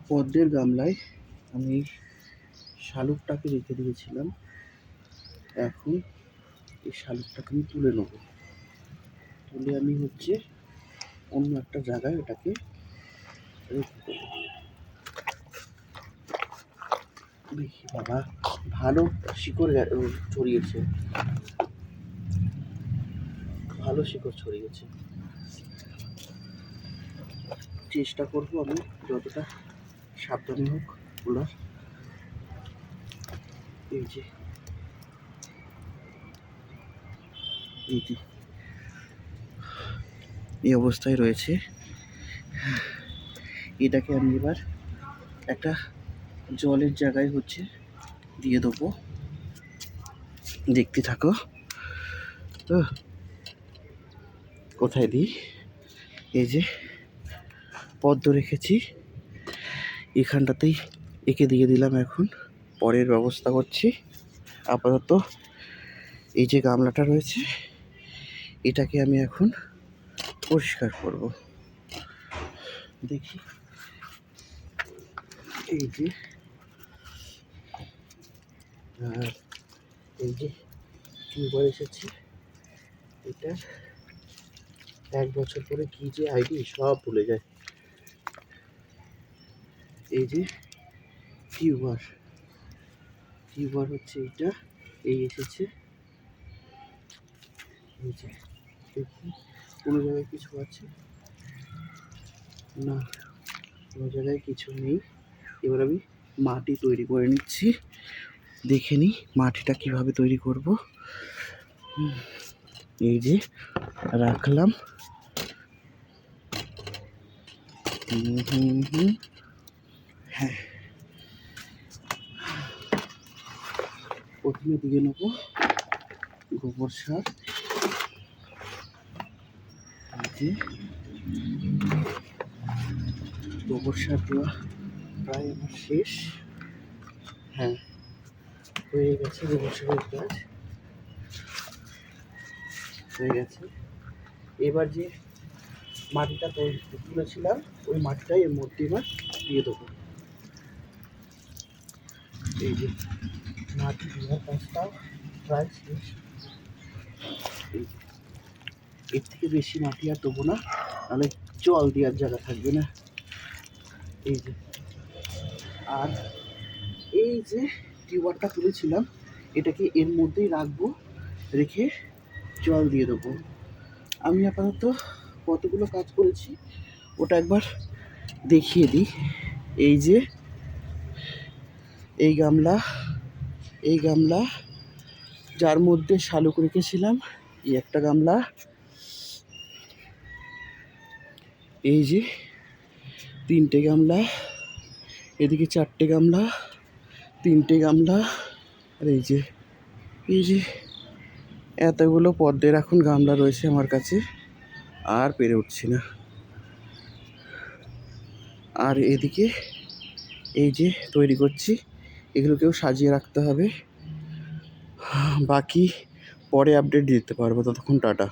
পদ্মের গামলায় আমি শালুকটাকে রেখে দিয়েছিলাম। এখন এই শালুকটাকে আমি তুলে নেব। তুলে আমি অন্য একটা জায়গায় এটাকে রেখে দেবো। দেখি বাবা, ভালো শিকড় ছড়িয়েছে, ভালো শিকড় ছড়িয়েছে। চেষ্টা করব আমি যতটা সাবধানে হোক তোলার। এই অবস্থায় রয়েছে। এটাকে আমি এবার একটা জলের জায়গায় দিয়ে দেবো। দেখতে থাকো। তো কোথায় দিই? এই যে পদ্ম রেখেছি, এখানটাতেই একে দিয়ে দিলাম। এখন পরের ব্যবস্থা করছি। আপাতত এই যে গামলাটা রয়েছে, এটাকে আমি এখন পরিষ্কার করব। দেখি, এই যে আর এই যে টিউবার এসেছে, এটা 1 বছর পরে কি যে আইডি সব ভুলে যায়। এই যে টিউবার এটা, এই এসেছে। এই যে দেখি কোনো জায়গায় কিছু আছে না, কোনো জায়গায় কিছু নেই। এবার আমি মাটি তৈরি করে নিচ্ছি। দেখে নিই মাটিটা কিভাবে তৈরি করব। এই যে রাখলাম। হ্যাঁ, প্রথমে দিয়ে নেব গোবর সার। গোবর সার দেওয়া প্রায় আমার শেষ। হ্যাঁ, হয়ে গেছে, গোবর সারের কাজ হয়ে গেছে। এবার যে মাটিটা তুলেছিলাম, ওই মাটিটাই এর মধ্যে এবার দিয়ে দেবো। এই যে মাটি দেওয়ার কাজটা প্রায় শেষ। এর থেকে বেশি মাটি আর দেবো না, নাহলে জল দেওয়ার জায়গা থাকবে না। এই যে, আর এই যে টিউবারটা তুলেছিলাম, এটাকে এর মধ্যেই রাখবো, রেখে জল দিয়ে দেবো। আমি আপাতত কতগুলো কাজ করেছি ওটা একবার দেখিয়ে দিই। এই যে এই গামলা যার মধ্যে শালুক রেখেছিলাম, এই একটা গামলা। এই যে 3টে গামলা, এদিকে 4টে গামলা, 3টে গামলা, আর এই যে এতগুলো পদ্মের এখন গামলা রয়েছে আমার কাছে, আর পেরে উঠছি না। আর এদিকে এই যে তৈরি করছি, এগুলোকেও সাজিয়ে রাখতে হবে। বাকি পরে আপডেট দিতে পারবো। ততক্ষণ টাটা।